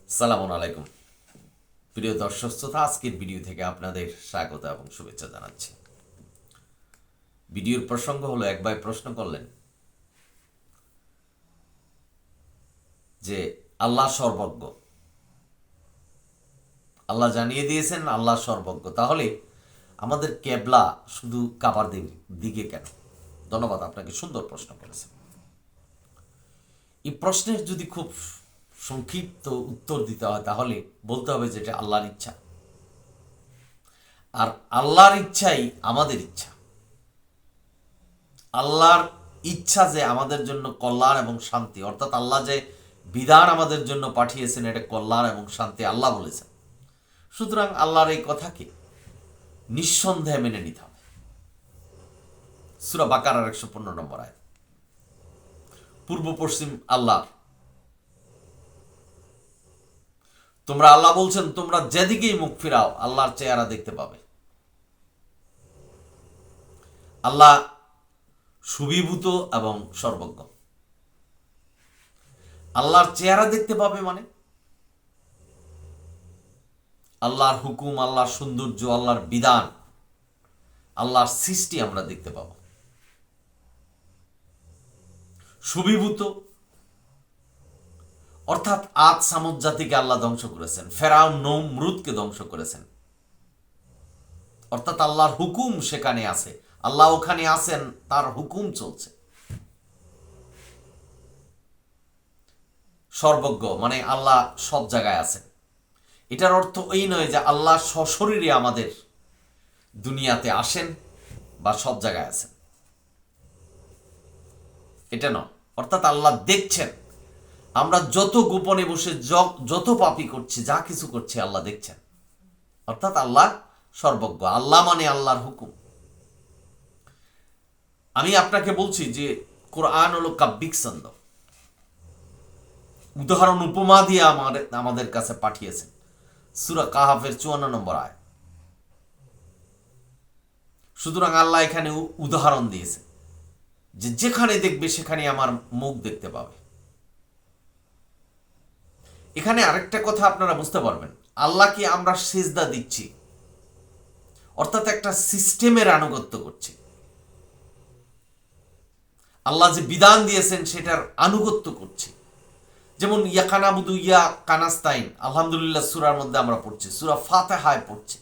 সালামুন আলাইকুম প্রিয় দর্শক শ্রোতা, আজকের ভিডিও থেকে আপনাদের স্বাগত এবং শুভেচ্ছা জানাচ্ছি। ভিডিওর প্রসঙ্গ হলো, এক ভাই প্রশ্ন করলেন যে আল্লাহ সর্বজ্ঞ, আল্লাহ জানিয়ে দিয়েছেন আল্লাহ সর্বজ্ঞ, তাহলে আমাদের কেবলা শুধু কাবার দিকে কেন? ধন্যবাদ, আপনাকে সুন্দর প্রশ্ন করেছেন। এই প্রশ্নের যদি খুব সংক্ষিপ্ত উত্তর দিতে হয় তাহলে বলতে হবে যে এটা আল্লাহর ইচ্ছা, আর আল্লাহর ইচ্ছাই আমাদের ইচ্ছা। আল্লাহর ইচ্ছা যে আমাদের জন্য কল্যাণ এবং শান্তি, অর্থাৎ আল্লাহ যে বিধান আমাদের জন্য পাঠিয়েছেন এটা কল্যাণ এবং শান্তি আল্লাহ বলেছেন। সুতরাং আল্লাহর এই কথাকে নিঃসন্দেহে মেনে নিতে হবে। সূরা বাকারার 115 নম্বর আয়াত। পূর্ব পশ্চিম আল্লাহ, তোমরা, আল্লাহ বলছেন তোমরা যেদিকেই মুখ ফিরাও আল্লাহর চেহারা দেখতে পাবে। আল্লাহ সুবিভূত এবং সর্বজ্ঞ। আল্লাহর চেহারা দেখতে পাবে মানে আল্লাহর হুকুম, আল্লাহর সৌন্দর্য, আল্লাহর বিধান, আল্লাহর সৃষ্টি আমরা দেখতে পাব। সুবিভূত অর্থাৎ আদ সামুদ জাতিকে আল্লাহ ধ্বংস করেছেন, ফেরাউন নমরুদকে ধ্বংস করেছেন, অর্থাৎ আল্লাহর হুকুম সেখানে আছে, আল্লাহ ওখানে আছেন, তার হুকুম চলছে। সর্বজ্ঞ মানে আল্লাহ সব জায়গায় আছেন। এটার অর্থ এই নয় যে আল্লাহ সশরীরে আমাদের দুনিয়াতে আসেন বা সব জায়গায় আছেন, এটা নয়। অর্থাৎ আল্লাহ দেখছেন, আমরা যত গোপনে বসে যত পাপি করছি, যা কিছু করছি আল্লাহ দেখছেন। অর্থাৎ আল্লাহ সর্বজ্ঞ। আল্লাহ মানে আল্লাহর হুকুম। আমি আপনাকে বলছি যে কোরআন হলো কাব্যিক ছন্দ, উদাহরণ উপমা দিয়ে আমাদের কাছে পাঠিয়েছেন। সূরা কাহাফের 54 নম্বর আয়াত। সুতরাং আল্লাহ এখানে উদাহরণ দিয়েছে যে যেখানে দেখবে সেখানে আমার মুখ দেখতে পাবে। এখানে আরেকটা কথা আপনারা বুঝতে পারবেন, আল্লাহকে আমরা সিজদা দিচ্ছি, অর্থাৎ একটা সিস্টেমের আনুগত্য করছি। আল্লাহ যে বিধান দিয়েছেন সেটার আনুগত্য করছি। যেমন ইয়া কানাবুদু ইয়া কানাস্তাইন আলহামদুলিল্লাহ সূরার মধ্যে আমরা পড়ছি, সূরা ফাতিহায় পড়ছি।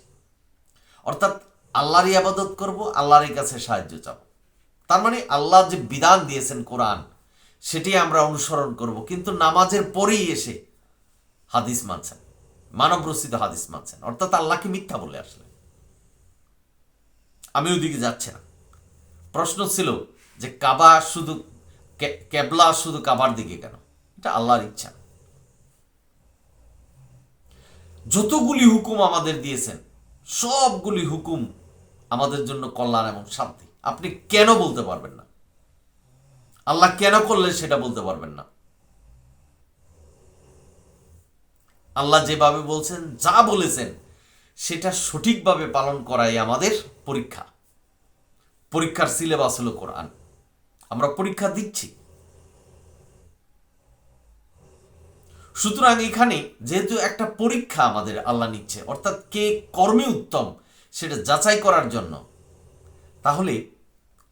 অর্থাৎ আল্লাহর ইবাদত করব, আল্লাহর কাছে সাহায্য চাব। তার মানে আল্লাহ যে বিধান দিয়েছেন কোরআন, সেটি আমরা অনুসরণ করব। কিন্তু নামাজের পরেই এসে হাদিস মানছেন, মানবরচিত হাদিস মানছেন, অর্থাৎ আল্লাহকে মিথ্যা বলে আসলেন। আমি ওইদিকে যাচ্ছি না। প্রশ্ন ছিল যে কাবা শুধু, কেবলা শুধু কাবার দিকে কেন? এটা আল্লাহর ইচ্ছা। যতগুলি হুকুম আমাদের দিয়েছেন সবগুলি হুকুম আমাদের জন্য কল্যাণ এবং শান্তি। আপনি কেন বলতে পারবেন না? আল্লাহ কেন করলেন সেটা বলতে পারবেন না। আল্লাহ যেভাবে বলছেন, যা বলেছেন সেটা সঠিকভাবে পালন করাই আমাদের পরীক্ষা। পরীক্ষার সিলেবাস হলো কোরআন। আমরা পরীক্ষা দিচ্ছি। সুতরাং এখানে যেহেতু একটা পরীক্ষা আমাদের আল্লাহ নিচ্ছে, অর্থাৎ কে কর্মে উত্তম সেটা যাচাই করার জন্য, তাহলে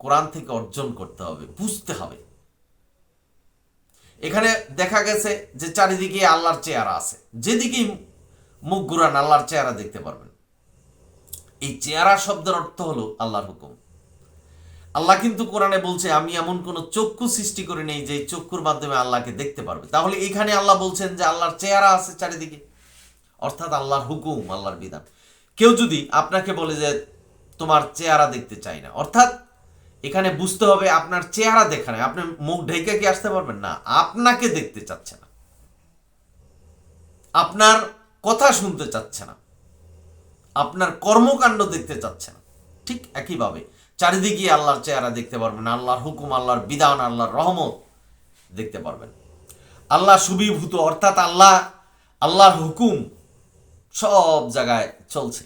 কোরআন থেকে অর্জন করতে হবে, বুঝতে হবে। এখানে দেখা গেছে যে চারিদিকে আল্লাহর চেহারা আছে, যেদিকেই মুখ ঘুরান আল্লাহর চেহারা দেখতে পারবেন। এই চেহারা শব্দের অর্থ হলো আল্লাহর হুকুম। আল্লাহ কিন্তু কোরআনে বলছে আমি এমন কোন চক্ষু সৃষ্টি করে নেই যে চক্ষুর মাধ্যমে আল্লাহকে দেখতে পারবে। তাহলে এখানে আল্লাহ বলছেন যে আল্লাহর চেহারা আছে চারিদিকে, অর্থাৎ আল্লাহর হুকুম, আল্লাহর বিধান। কেউ যদি আপনাকে বলে যে তোমার চেহারা দেখতে চাই না, অর্থাৎ এখানে বুঝতে হবে আপনার চেহারা দেখা নেই, আপনি মুখ ঢেকে কি আসতে পারবেন না? আপনাকে দেখতে চাচ্ছে না, আপনার কথা শুনতে চাচ্ছে না, আপনার কর্মকাণ্ড দেখতে চাচ্ছে না। ঠিক একইভাবে চারিদিকে আল্লাহর চেহারা দেখতে পারবেন, আল্লাহর হুকুম, আল্লাহর বিধান, আল্লাহর রহমত দেখতে পারবেন। আল্লাহ সুবিভূত, অর্থাৎ আল্লাহর হুকুম সব জায়গায় চলছে।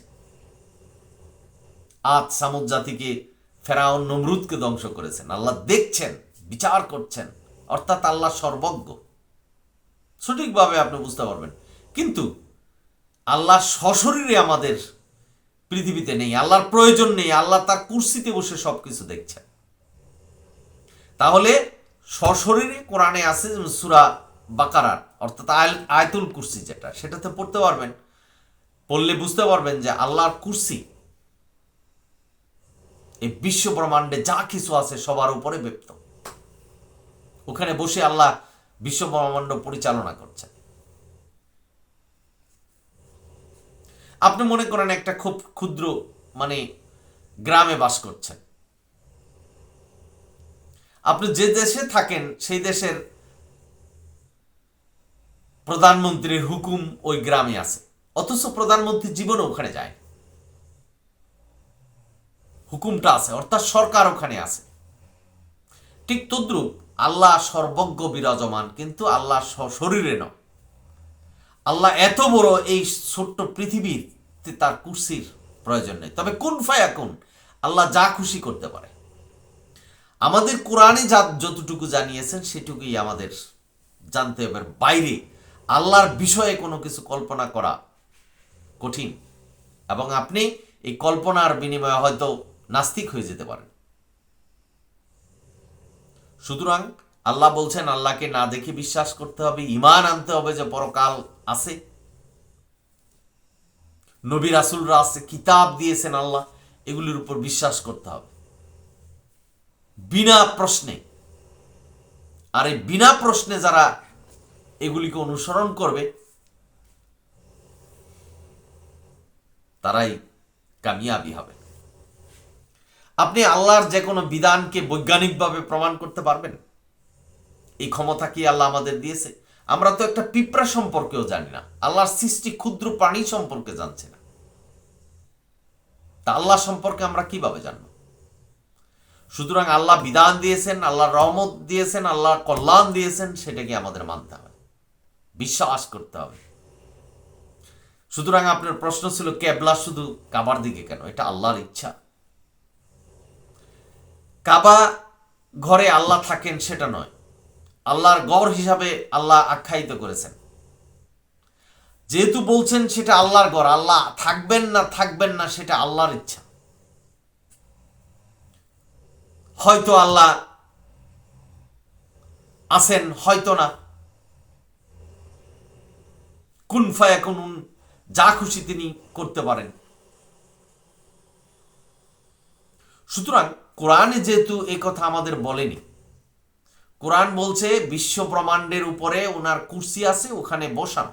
আদ সামুদ জাতিকে ফেরাউন নমরুদকে ধ্বংস করেছেন, আল্লাহ দেখছেন, বিচার করছেন, অর্থাৎ আল্লাহ সর্বজ্ঞ। সঠিকভাবে আপনি বুঝতে পারবেন কিন্তু আল্লাহ সশরীরে আমাদের পৃথিবীতে নেই, আল্লাহর প্রয়োজন নেই, আল্লাহ তার কুরসিতে বসে সবকিছু দেখছেন। তাহলে সশরীরে কোরআনে আছে, যেমন সূরা বাকারার অর্থাৎ আয়াতুল কুরসি যেটা, সেটাতে পড়তে পারবেন, পড়লে বুঝতে পারবেন যে আল্লাহর কুরসি এই বিশ্ব ব্রহ্মাণ্ডে যা কিছু আছে সবার উপরে ব্যপ্ত। ওখানে বসে আল্লাহ বিশ্ব ব্রহ্মাণ্ড পরিচালনা করছেন। আপনি মনে করেন একটা খুব ক্ষুদ্র গ্রামে বাস করছেন, আপনি যে দেশে থাকেন সেই দেশের প্রধানমন্ত্রীর হুকুম ওই গ্রামে আছে, অথচ প্রধানমন্ত্রী জীবনে ওখানে যায়, হুকুমটা আছে, অর্থাৎ সরকার ওখানে আছে। ঠিক তদ্রূপ আল্লাহ সর্বজ্ঞ বিরাজমান, কিন্তু আল্লাহ শরীরে নয়। আল্লাহ এত বড়, এই ছোট্ট পৃথিবীতে তার কুরসির প্রয়োজন নেই। তবে কুন ফায়াকুন, আল্লাহ যা খুশি করতে পারে। আমাদের কোরআনে যতটুকু জানিয়েছেন সেটুকুই আমাদের জানতে হবে, বাইরে আল্লাহর বিষয়ে কোনো কিছু কল্পনা করা কঠিন, এবং আপনি এই কল্পনার বিনিময়ে হয়তো নাস্তিক হয়ে যেতে পারেন। সুতরাং আল্লাহ বলছেন আল্লাহকে না দেখে বিশ্বাস করতে হবে, ঈমান আনতে হবে যে পরকাল আছে, নবী রাসূলরা আছে, কিতাব দিয়েছেন আল্লাহ, এগুলির উপর বিশ্বাস করতে হবে বিনা প্রশ্নে। আর এই বিনা প্রশ্নে যারা এগুলিকে অনুসরণ করবে তারাই কামিয়াবি হবে। আপনি আল্লাহর যে কোনো বিধানকে বৈজ্ঞানিকভাবে প্রমাণ করতে পারবেন? এই ক্ষমতা কি আল্লাহ আমাদের দিয়েছে? আমরা তো একটা পিঁপড়া সম্পর্কেও জানি না, আল্লাহর সৃষ্টি ক্ষুদ্র প্রাণী সম্পর্কে জানছি না, তা আল্লাহ সম্পর্কে আমরা কিভাবে জানব? সুতরাং আল্লাহ বিধান দিয়েছেন, আল্লাহ রহমত দিয়েছেন, আল্লাহ কল্যাণ দিয়েছেন, সেটাকে আমাদের মানতে হবে, বিশ্বাস করতে হবে। সুতরাং আপনার প্রশ্ন ছিল কেবলা শুধু কাবার দিকে কেন? এটা আল্লাহর ইচ্ছা। কাবা ঘরে আল্লাহ থাকেন সেটা নয়, আল্লাহর ঘর হিসাবে আল্লাহ আখ্যায়িত করেছেন। যেহেতু বলছেন সেটা আল্লাহর ঘর, আল্লাহ থাকবেন না সেটা আল্লাহর ইচ্ছা। হয়তো আল্লাহ আছেন, হয়তো না, কুন ফায়াকুন, যা খুশি তিনি করতে পারেন। সুতরাং কোরআনে যেহেতু এই কথা আমাদের বলেনি, কোরআন বলছে বিশ্ব ব্রহ্মাণ্ডের উপরে ওনার কুরসি আছে, ওখানে বসান।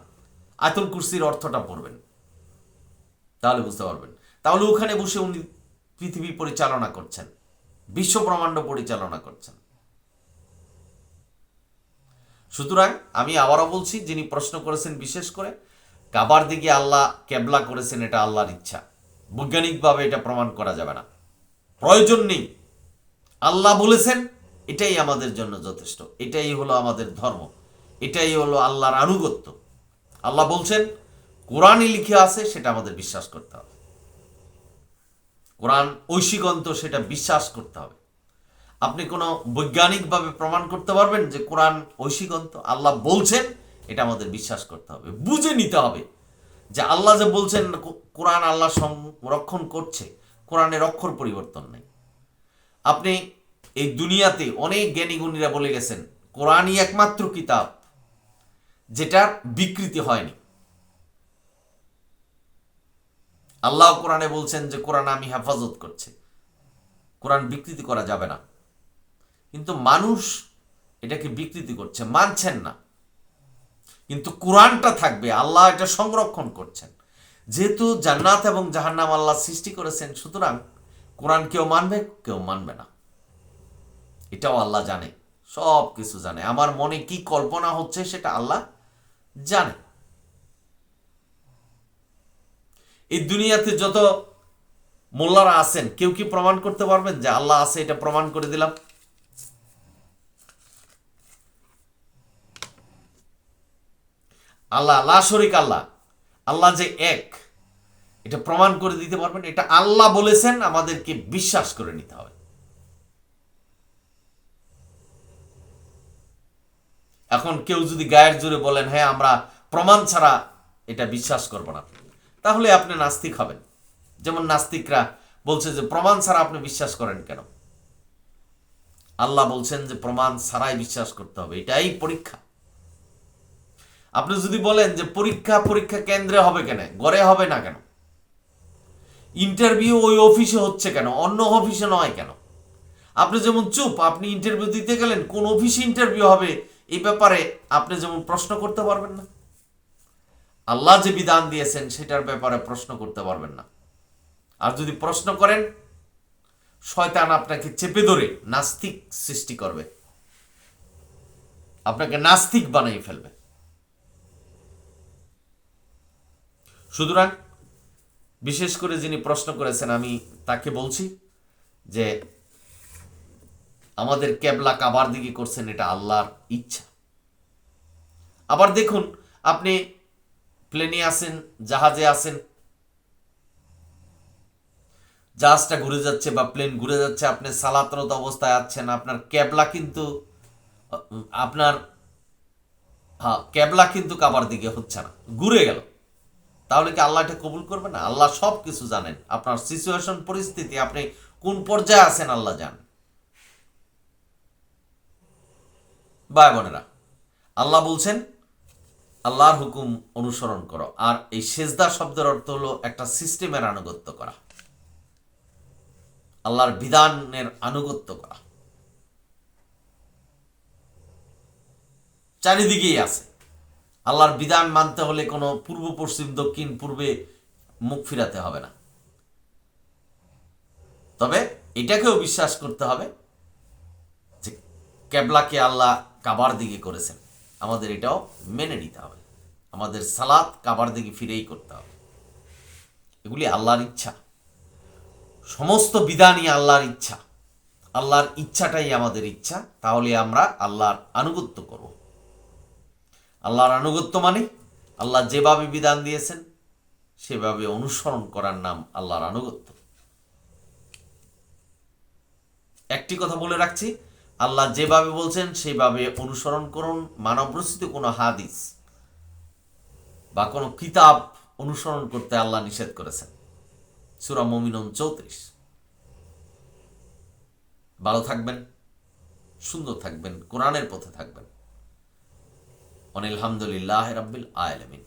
আয়াতুল কুরসির অর্থটা পড়বেন, তাহলে বুঝতে পারবেন। তাহলে ওখানে বসে উনি পৃথিবী পরিচালনা করছেন, বিশ্ব ব্রহ্মাণ্ড পরিচালনা করছেন। সুতরাং আমি আবারও বলছি, যিনি প্রশ্ন করেছেন বিশেষ করে, কাবার দিকে আল্লাহ কেবলা করেছেন এটা আল্লাহর ইচ্ছা, বৈজ্ঞানিকভাবে এটা প্রমাণ করা যাবে না, প্রয়োজন নেই। আল্লাহ বলেছেন, এটাই আমাদের জন্য যথেষ্ট, এটাই হলো আমাদের ধর্ম, এটাই হলো আল্লাহর আনুগত্য। আল্লাহ বলছেন, কোরআনে লিখে আছে, সেটা আমাদের বিশ্বাস করতে হবে। কোরআন ঐশিকন্ত, সেটা বিশ্বাস করতে হবে। আপনি কোনো বৈজ্ঞানিকভাবে প্রমাণ করতে পারবেন যে কোরআন ঐশিকন্ত? আল্লাহ বলছেন, এটা আমাদের বিশ্বাস করতে হবে, বুঝে নিতে হবে যে আল্লাহ যে বলছেন কোরআন আল্লাহ সংরক্ষণ করছে, কোরআনের অক্ষর পরিবর্তন নেই। আপনি এই দুনিয়াতে অনেক জ্ঞানী গুণীরা বলে গেছেন কোরআনই একমাত্র কিতাব যেটার বিকৃতি হয়নি। আল্লাহ কোরআনে বলছেন যে কোরআন আমি হেফাজত করছি, কোরআন বিকৃতি করা যাবে না। কিন্তু মানুষ এটাকে বিকৃতি করছে, মানছেন না। কিন্তু কোরআনটা থাকবে, আল্লাহ এটা সংরক্ষণ করছেন। যেহেতু জান্নাত এবং জাহান্নাম আল্লাহ সৃষ্টি করেছেন, সুতরাং কোরআন কেউ মানবে, কেউ মানবে না, এটাও আল্লাহ জানে, সব কিছু জানে। আমার মনে কি কল্পনা হচ্ছে সেটা আল্লাহ জানে। এই দুনিয়াতে যত মোল্লারা আছেন, কেউ কি প্রমাণ করতে পারবেন যে আল্লাহ আছে? এটা প্রমাণ করে দিলাম। আল্লাহ লা শরীক, আল্লাহ যে এক, এটা প্রমাণ করে দিতে পারবেন? এটা আল্লাহ বলেছেন, আমাদেরকে বিশ্বাস করে নিতে হবে। এখন কেউ যদি গায়ের জোরে বলেন হ্যাঁ আমরা প্রমাণ ছাড়া এটা বিশ্বাস করব না, তাহলে আপনি নাস্তিক হবেন। যেমন নাস্তিকরা বলছে যে প্রমাণ ছাড়া আপনি বিশ্বাস করেন কেন? আল্লাহ বলছেন যে প্রমাণ ছাড়াই বিশ্বাস করতে হবে, এটাই পরীক্ষা। আপনি যদি বলেন যে পরীক্ষা কেন্দ্রে হবে কেন, ঘরে হবে না কেন? ইন্টারভিউ ওই অফিসে হচ্ছে কেন, অন্য অফিসে নয় কেন? আপনি যেমন চুপ, আপনি ইন্টারভিউ দিতে গেলেন, কোন অফিসে ইন্টারভিউ হবে এই ব্যাপারে আপনি যেমন প্রশ্ন করতে পারবেন না, আল্লাহ যে বিধান দিয়েছেন সেটার ব্যাপারে প্রশ্ন করতে পারবেন না। আর যদি প্রশ্ন করেন, শয়তান আপনাকে চেপে ধরে নাস্তিক সৃষ্টি করবে, আপনাকে নাস্তিক বানিয়ে ফেলবে। সুতরাং বিশেষ করে যিনি প্রশ্ন করেছেন, আমি তাকে বলছি যে আমাদের কেবলা কাবার দিকে করছেন, এটা আল্লাহর ইচ্ছা। আবার দেখুন, আপনি প্লেনে আসেন, জাহাজে আসেন, জাহাজটা ঘুরে যাচ্ছে বা প্লেন ঘুরে যাচ্ছে, আপনি সালাতরত অবস্থায় আছেন, আপনার কেবলা কিন্তু আপনার কেবলা কিন্তু কাবার দিকে হচ্ছে না, ঘুরে গেল। তাহলে কি আল্লাহ এটা কবুল করবে না? আল্লাহ সব কিছু জানেন, আপনার সিচুয়েশন, পরিস্থিতি, আপনি কোন পর্যায়ে আছেন আল্লাহ জানেন। ভাই বোনেরা, আল্লাহ বলছেন আল্লাহর হুকুম অনুসরণ করো। আর এই সেজদা শব্দের অর্থ হলো একটা সিস্টেমের আনুগত্য করা, আল্লাহর বিধানের আনুগত্য করা। চারিদিকেই আছে। আল্লাহর বিধান মানতে হলে কোনো পূর্ব পশ্চিম দক্ষিণ পূর্বে মুখ ফিরাতে হবে না। তবে এটাকেও বিশ্বাস করতে হবে যে কেবলাকে আল্লাহ কাবার দিকে করেছেন, আমাদের এটাও মেনে নিতে হবে। আমাদের সালাত কাবার দিকে ফিরেই করতে হবে। এগুলি আল্লাহর ইচ্ছা, সমস্ত বিধানই আল্লাহর ইচ্ছা। আল্লাহর ইচ্ছাটাই আমাদের ইচ্ছা, তাহলে আমরা আল্লাহর আনুগত্য করব। আল্লাহর আনুগত্য মানে আল্লাহ যেভাবে বিধান দিয়েছেন সেভাবে অনুসরণ করার নাম আল্লাহর আনুগত্য। একটি কথা বলে রাখছি, আল্লাহ যেভাবে বলছেন সেভাবে অনুসরণ করুন। মানবরচিত কোনো হাদিস বা কোনো কিতাব অনুসরণ করতে আল্লাহ নিষেধ করেছেন। সূরা মুমিনুন 34। ভালো থাকবেন, সুন্দর থাকবেন, কোরআনের পথে থাকবেন। আলহামদুলিল্লাহ রাব্বিল আলামিন।